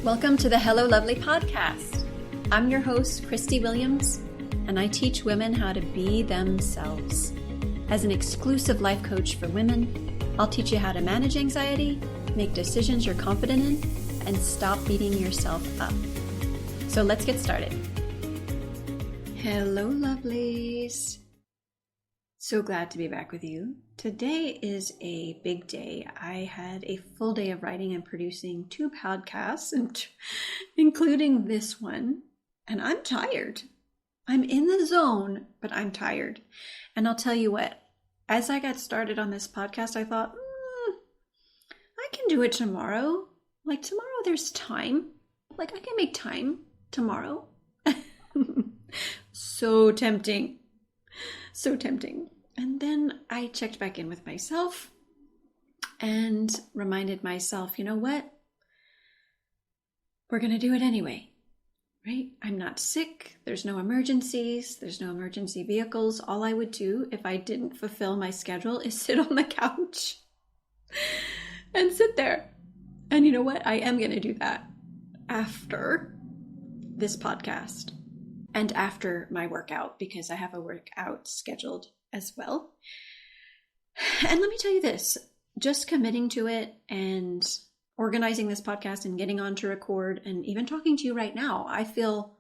Welcome to the Hello Lovely podcast. I'm your host, Christie Williams, and I teach women how to be themselves. As an exclusive life coach for women, I'll teach you how to manage anxiety, make decisions you're confident in, and stop beating yourself up. So let's get started. Hello, lovelies. So glad to be back with you. Today is a big day. I had a full day of writing and producing 2 podcasts, including this one, and I'm tired. I'm in the zone, but I'm tired. And I'll tell you what, as I got started on this podcast, I thought, I can do it tomorrow. Like tomorrow there's time. Like I can make time tomorrow. So tempting. So tempting. And then I checked back in with myself and reminded myself, you know what? We're going to do it anyway, right? I'm not sick. There's no emergencies. There's no emergency vehicles. All I would do if I didn't fulfill my schedule is sit on the couch and sit there. And you know what? I am going to do that after this podcast and after my workout, because I have a workout scheduled as well. And let me tell you this, just committing to it and organizing this podcast and getting on to record and even talking to you right now, I feel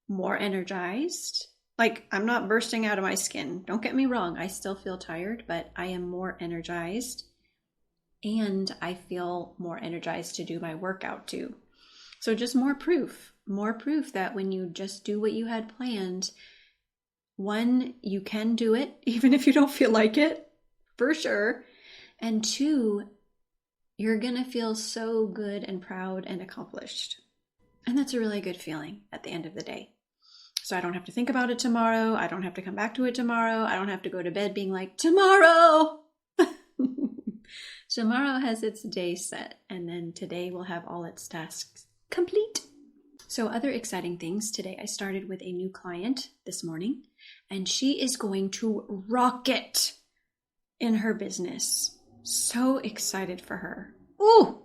more energized. Like I'm not bursting out of my skin. Don't get me wrong. I still feel tired, but I am more energized and I feel more energized to do my workout too. So just more proof that when you just do what you had planned, 1, you can do it, even if you don't feel like it, for sure. And 2, you're going to feel so good and proud and accomplished. And that's a really good feeling at the end of the day. So I don't have to think about it tomorrow. I don't have to come back to it tomorrow. I don't have to go to bed being like, tomorrow. Tomorrow has its day set, and then today will have all its tasks complete. So other exciting things today, I started with a new client this morning, and she is going to rock it in her business. So excited for her. Ooh!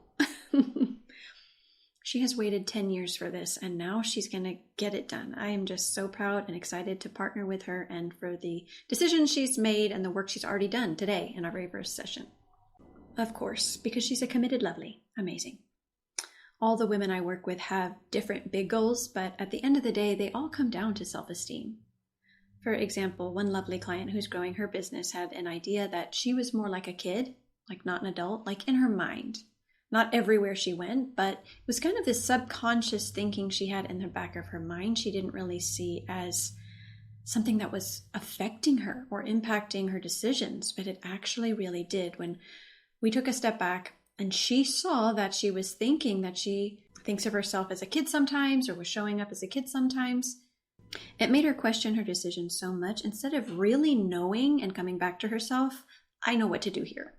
She has waited 10 years for this, and now she's going to get it done. I am just so proud and excited to partner with her and for the decisions she's made and the work she's already done today in our very first session. Of course, because she's a committed lovely. Amazing. All the women I work with have different big goals, but at the end of the day, they all come down to self-esteem. For example, one lovely client who's growing her business had an idea that she was more like a kid, like not an adult, like in her mind. Not everywhere she went, but it was kind of this subconscious thinking she had in the back of her mind she didn't really see as something that was affecting her or impacting her decisions, but it actually really did. When we took a step back and she saw that she was thinking that she thinks of herself as a kid sometimes or was showing up as a kid sometimes, it made her question her decisions so much. Instead of really knowing and coming back to herself, I know what to do here.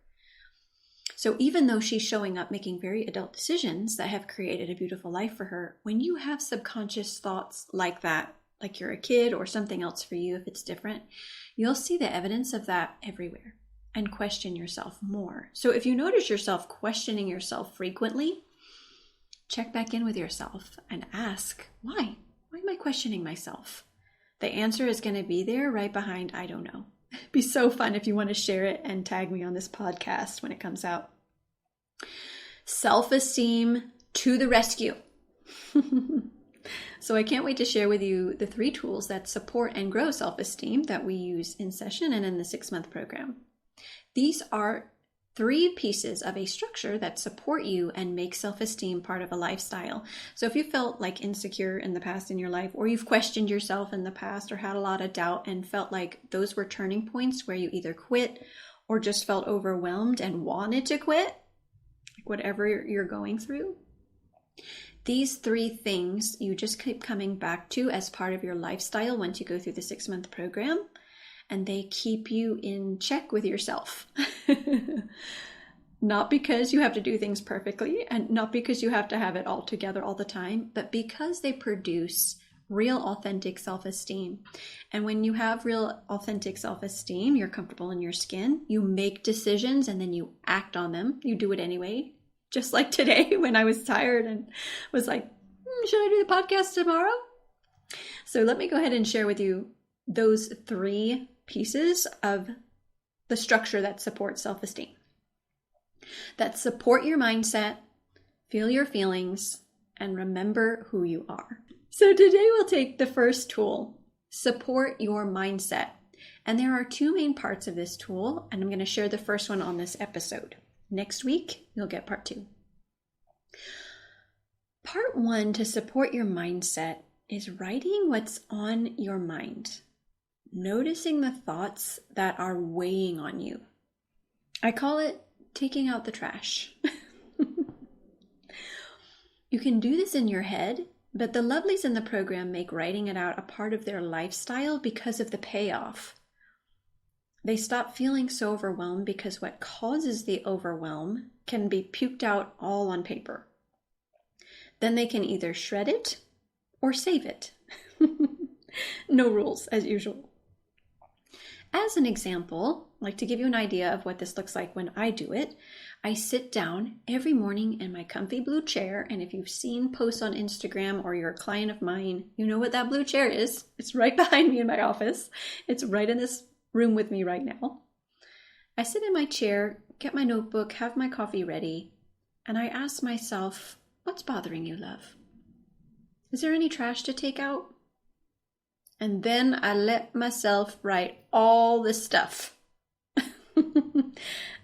So even though she's showing up making very adult decisions that have created a beautiful life for her, when you have subconscious thoughts like that, like you're a kid or something else for you if it's different, you'll see the evidence of that everywhere and question yourself more. So if you notice yourself questioning yourself frequently, check back in with yourself and ask, why? Why am I questioning myself? The answer is going to be there right behind, I don't know. It'd be so fun if you want to share it and tag me on this podcast when it comes out. Self-esteem to the rescue. So I can't wait to share with you the 3 tools that support and grow self-esteem that we use in session and in the 6-month program. These are 3 pieces of a structure that support you and make self-esteem part of a lifestyle. So if you felt like insecure in the past in your life, or you've questioned yourself in the past or had a lot of doubt and felt like those were turning points where you either quit or just felt overwhelmed and wanted to quit, like whatever you're going through, these 3 things you just keep coming back to as part of your lifestyle once you go through the 6-month program. And they keep you in check with yourself. Not because you have to do things perfectly and not because you have to have it all together all the time, but because they produce real, authentic self-esteem. And when you have real, authentic self-esteem, you're comfortable in your skin, you make decisions and then you act on them. You do it anyway, just like today when I was tired and was like, should I do the podcast tomorrow? So let me go ahead and share with you those 3 pieces of the structure that supports self-esteem, that support your mindset, feel your feelings, and remember who you are. So today we'll take the first tool, support your mindset. And there are 2 main parts of this tool, and I'm going to share the first one on this episode. Next week, you'll get part 2. Part 1 to support your mindset is writing what's on your mind, noticing the thoughts that are weighing on you. I call it taking out the trash. You can do this in your head, but the Lovelies in the program make writing it out a part of their lifestyle because of the payoff. They stop feeling so overwhelmed because what causes the overwhelm can be puked out all on paper. Then they can either shred it or save it. No rules, as usual. As an example, like to give you an idea of what this looks like when I do it, I sit down every morning in my comfy blue chair, and if you've seen posts on Instagram or you're a client of mine, you know what that blue chair is. It's right behind me in my office. It's right in this room with me right now. I sit in my chair, get my notebook, have my coffee ready, and I ask myself, what's bothering you, love? Is there any trash to take out? And then I let myself write all this stuff.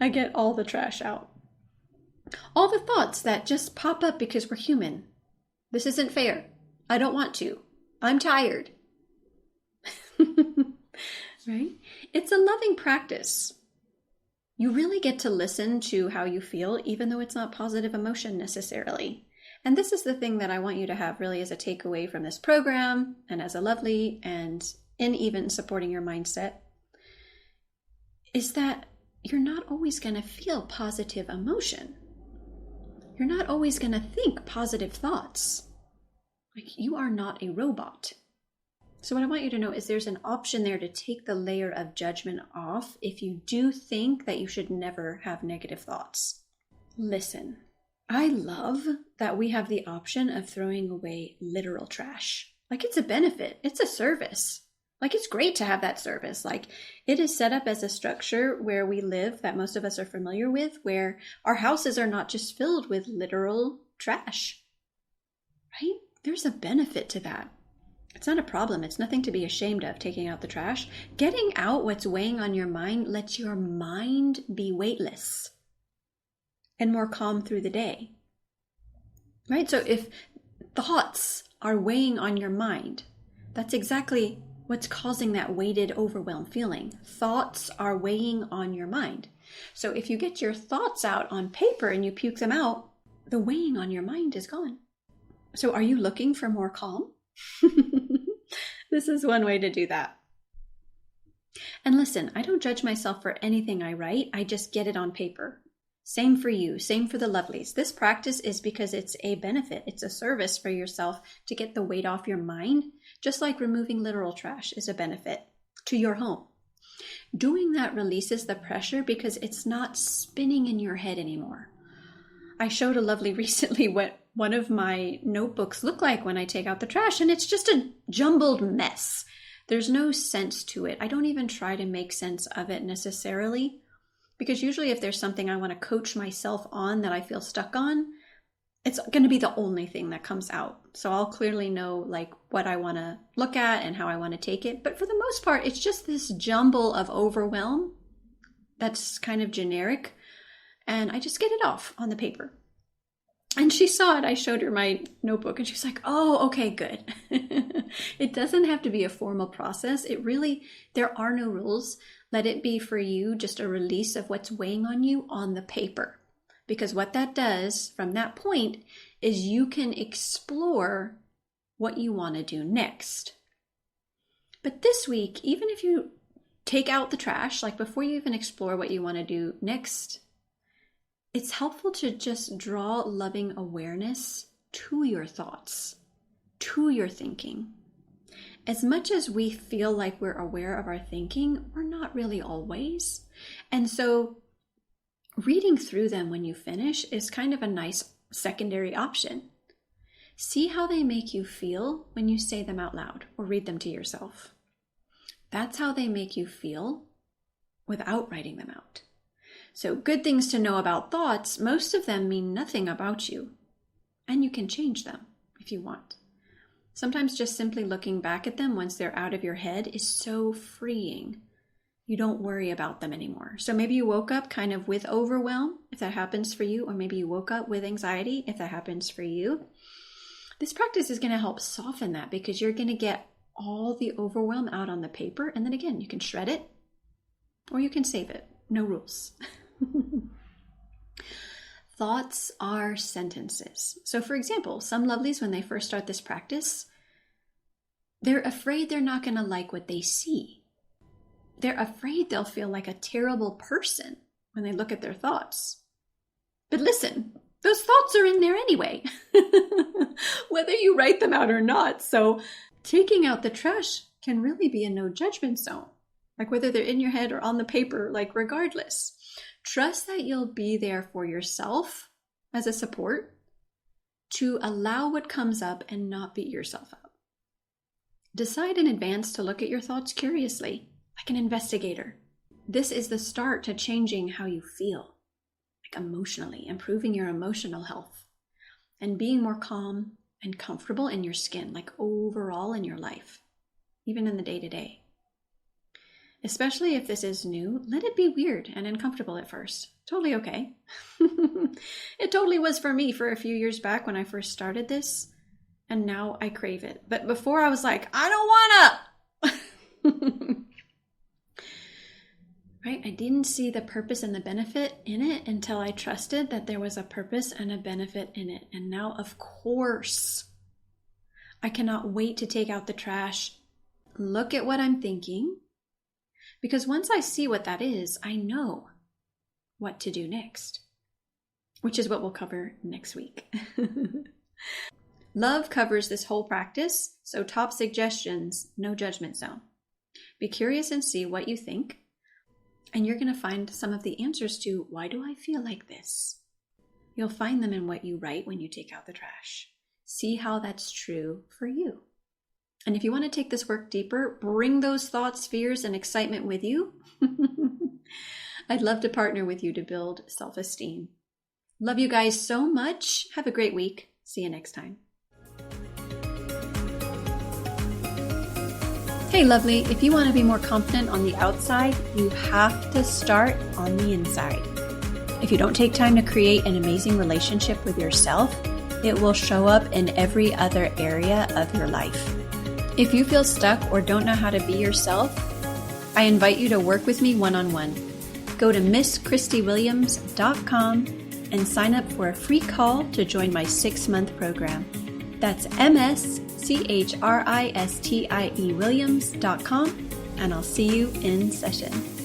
I get all the trash out. All the thoughts that just pop up because we're human. This isn't fair. I don't want to. I'm tired. Right? It's a loving practice. You really get to listen to how you feel, even though it's not positive emotion necessarily. And this is the thing that I want you to have really as a takeaway from this program and as a Lovely and in even supporting your mindset, is that you're not always going to feel positive emotion. You're not always going to think positive thoughts. Like, you are not a robot. So what I want you to know is there's an option there to take the layer of judgment off if you do think that you should never have negative thoughts. Listen, I love that we have the option of throwing away literal trash. Like, it's a benefit. It's a service. Like, it's great to have that service. Like, it is set up as a structure where we live that most of us are familiar with, where our houses are not just filled with literal trash, right? There's a benefit to that. It's not a problem. It's nothing to be ashamed of, taking out the trash. Getting out what's weighing on your mind lets your mind be weightless and more calm through the day, right? So if thoughts are weighing on your mind, that's exactly what's causing that weighted overwhelm feeling. Thoughts are weighing on your mind. So if you get your thoughts out on paper and you puke them out, the weighing on your mind is gone. So are you looking for more calm? This is one way to do that. And listen, I don't judge myself for anything I write. I just get it on paper. Same for you. Same for the Lovelies. This practice is because it's a benefit. It's a service for yourself to get the weight off your mind, just like removing literal trash is a benefit to your home. Doing that releases the pressure because it's not spinning in your head anymore. I showed a Lovely recently what one of my notebooks look like when I take out the trash, and it's just a jumbled mess. There's no sense to it. I don't even try to make sense of it necessarily, because usually if there's something I want to coach myself on that I feel stuck on, it's going to be the only thing that comes out. So I'll clearly know like what I want to look at and how I want to take it. But for the most part, it's just this jumble of overwhelm that's kind of generic. And I just get it off on the paper. And she saw it. I showed her my notebook and she's like, oh, okay, good. It doesn't have to be a formal process. There are no rules. Let it be for you just a release of what's weighing on you on the paper. Because what that does from that point is you can explore what you want to do next. But this week, even if you take out the trash, like before you even explore what you want to do next, it's helpful to just draw loving awareness to your thoughts, to your thinking. As much as we feel like we're aware of our thinking, we're not really always. And so Reading through them when you finish is kind of a nice secondary option. See how they make you feel when you say them out loud or read them to yourself. That's how they make you feel without writing them out. So, good things to know about thoughts, most of them mean nothing about you, and you can change them if you want. Sometimes just simply looking back at them once they're out of your head is so freeing. You don't worry about them anymore. So maybe you woke up kind of with overwhelm, if that happens for you, or maybe you woke up with anxiety, if that happens for you. This practice is going to help soften that because you're going to get all the overwhelm out on the paper, and then again, you can shred it or you can save it. No rules. Thoughts are sentences. So for example, some lovelies, when they first start this practice, they're afraid they're not going to like what they see. They're afraid they'll feel like a terrible person when they look at their thoughts. But listen, those thoughts are in there anyway, whether you write them out or not. So taking out the trash can really be a no judgment zone, like whether they're in your head or on the paper, like regardless. Trust that you'll be there for yourself as a support to allow what comes up and not beat yourself up. Decide in advance to look at your thoughts curiously, like an investigator. This is the start to changing how you feel, like emotionally, improving your emotional health, and being more calm and comfortable in your skin, like overall in your life, even in the day-to-day. Especially if this is new, let it be weird and uncomfortable at first. Totally okay. It totally was for me for a few years back when I first started this, and now I crave it. But before I was like, I don't wanna! Right? I didn't see the purpose and the benefit in it until I trusted that there was a purpose and a benefit in it. And now, of course, I cannot wait to take out the trash, look at what I'm thinking, because once I see what that is, I know what to do next, which is what we'll cover next week. Love covers this whole practice, so top suggestions, no judgment zone. Be curious and see what you think, and you're going to find some of the answers to why do I feel like this? You'll find them in what you write when you take out the trash. See how that's true for you. And if you want to take this work deeper, bring those thoughts, fears, and excitement with you. I'd love to partner with you to build self-esteem. Love you guys so much. Have a great week. See you next time. Hey, lovely. If you want to be more confident on the outside, you have to start on the inside. If you don't take time to create an amazing relationship with yourself, it will show up in every other area of your life. If you feel stuck or don't know how to be yourself, I invite you to work with me one-on-one. Go to MissChristieWilliams.com and sign up for a free call to join my 6-month program. That's MissChristieWilliams.com, and I'll see you in session.